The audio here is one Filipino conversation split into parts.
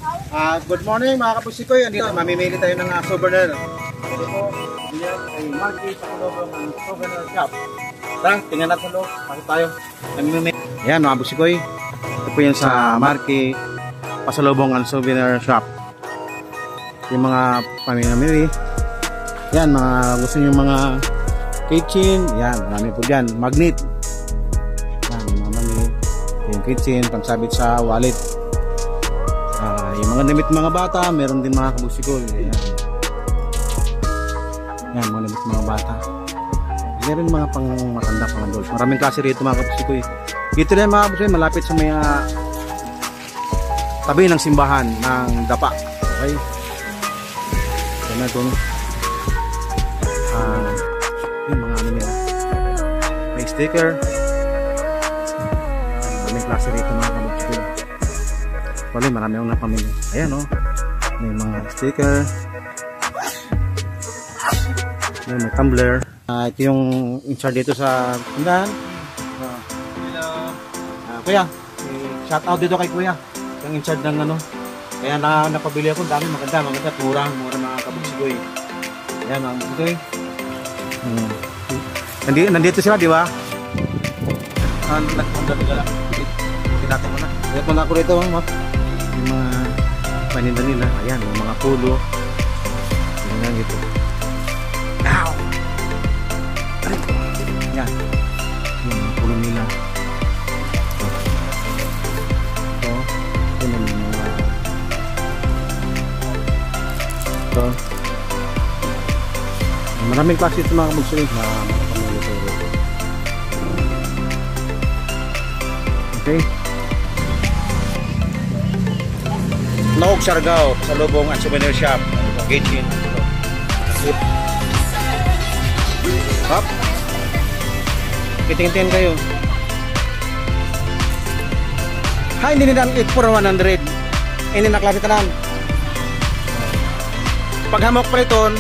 Good morning mga kapusikoy. Andito, mamimili tayo ng souvenir. Ito po, yan ay Marky sa loob ng souvenir shop. Tara, tingnan natin sa loob. Pasok tayo. Namimili. Ayan mga kapusikoy. Ito po yan sa Marky pasalubong ang souvenir shop. Yung mga pamimili. Yan, mga gusto nyo mga kitchen. Yan, marami po dyan. Magnet. Yan, mga magnet. Yung kitchen, pangsabit sa wallet. Yung mga damit mga bata, meron din mga kabusikoy. Ayan. Yan, mga damit mga bata. Meron mga pang matanda, pang adults. Maraming klase rito mga kabusikoy. Dito rin mga kabusikoy, malapit sa may tabi ng simbahan ng Dapa. Okay? Yan na ito. Yung mga ano nila. May sticker. Maraming klase rito mga kabusikoy. Wala, marami akong napamili. Ayan o. May mga sticker. May tumbler. Ito yung in charge dito sa tindahan. Hello. Kuya, shout out dito kay kuya. Yung in charge ng ano. Kaya napabili ako. Dami maganda. Mura mga kabusikoy. Ayan mga kabusikoy. Nandito sila, di ba? Nagpunta lang. Pinatay mo na. Pinatay mo na ako rito. Yung mga paninda nila, ayan, yung mga pulo. Yung nga ito. Ow! Ayan. Yung mga pulo nila. Ito. Ito yung mga ito. Maraming klase ito mga kabugsulit na makapamili ito. Okay. Naog Siargao sa lubong at souvenir shop. Kitchen. Hop. Kiting-kiting kayo. Ha, hindi nilang 8 for 100. Hindi na klase tanan. Paghamok pa ito,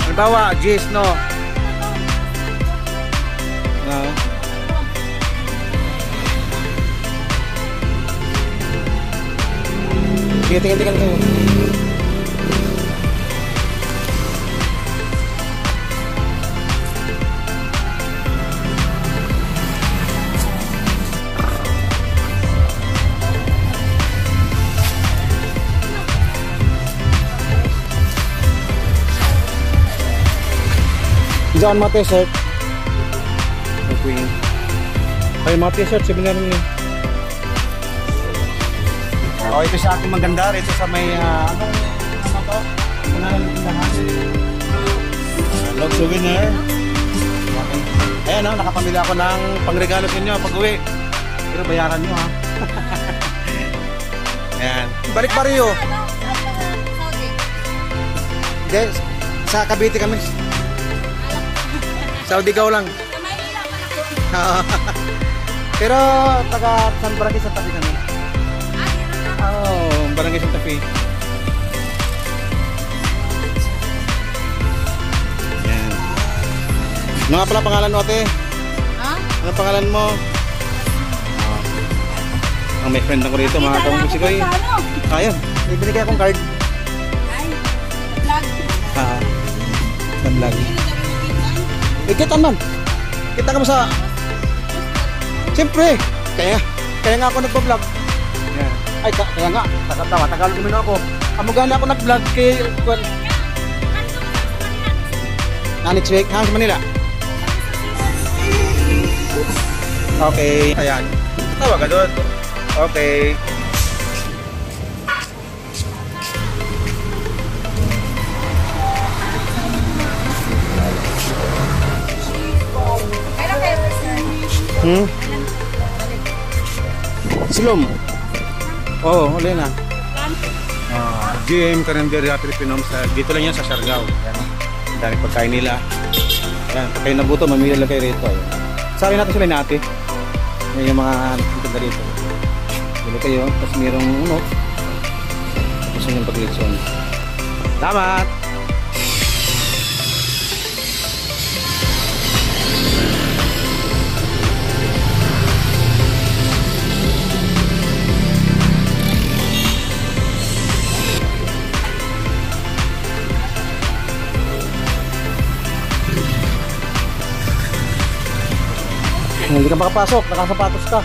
halimbawa, G's, no? Tingnan kayo. Diyan mga t-shirt. Ay mga t-shirt, seminar niyo. Oh, ito sa ating maganda rito sa may ano to? Log souvenir. Ayan o, nakapamili ako ng pangregalo sa inyo pag-uwi. Pero bayaran nyo ha. Ayan. Balik pa rin yun. Hindi, sa Cavite kami. Saudi gaw lang. Pero taga San Barangay sa tabi kami. Oh, Barangay Santa Fe. Yan. Ano nga pala pangalan mo, ate? Ha? Ano pangalan mo? Ang may friend ako rito, mga kabusikoy. Ayun, ibinigay akong card. Ay, vlog. Sa vlog. Kita man. Kita ka mo sa... Siyempre. Kaya nga ako nagpa-vlog. Yan. Ay, kaya nga, Tagalog naman ako. Amugana ako nag-vlog kay... Next week, sa Manila. Okay, ayan. Tawag ka doon. Okay. Silom. Oh, huli na. GM Carinderia Filipino sa dito lang yan sa Siargao. Ayan. Ang dami pagkain nila. Ayan, pag kayo nabuto, mamili lang kayo rito. Sabi natin sila natin. Yan yung mga nagpunta rito. Bili kayo, tapos mayroong ano. Tapos yung pag-leksyon. Salamat! Hindi ka makapasok, nakasapatos ka.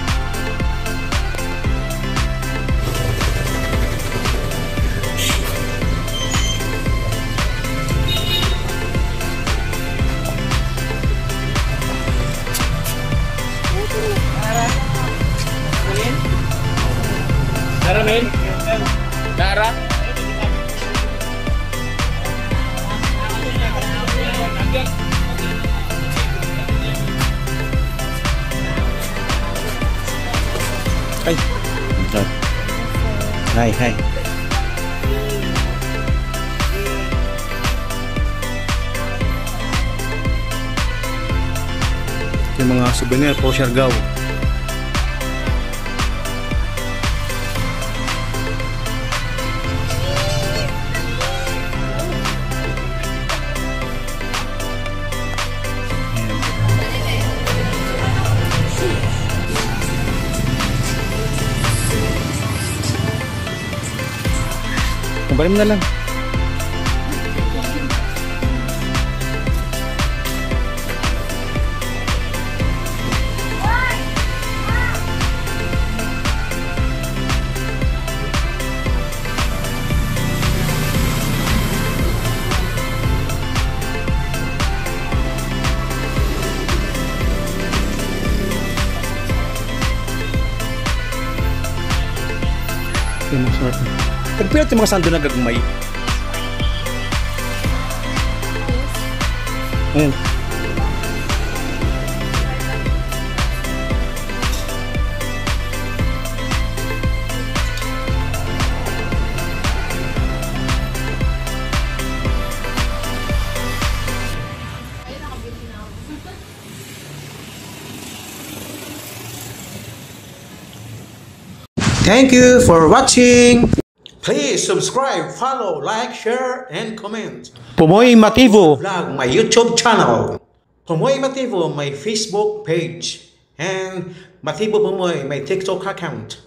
Dara, men? Dara? Ay. Hi, hi. Yung mga souvenir po, Siargao. Kumpare mo na lang. Yung mga sarap. Nagpilat yung mga sando na gagmay. Ayan. Thank you for watching. Please subscribe, follow, like, share, and comment. Pumoy Mativo Vlog, my YouTube channel. Pumoy Mativo, my Facebook page. And Mativo Pumoy, my TikTok account.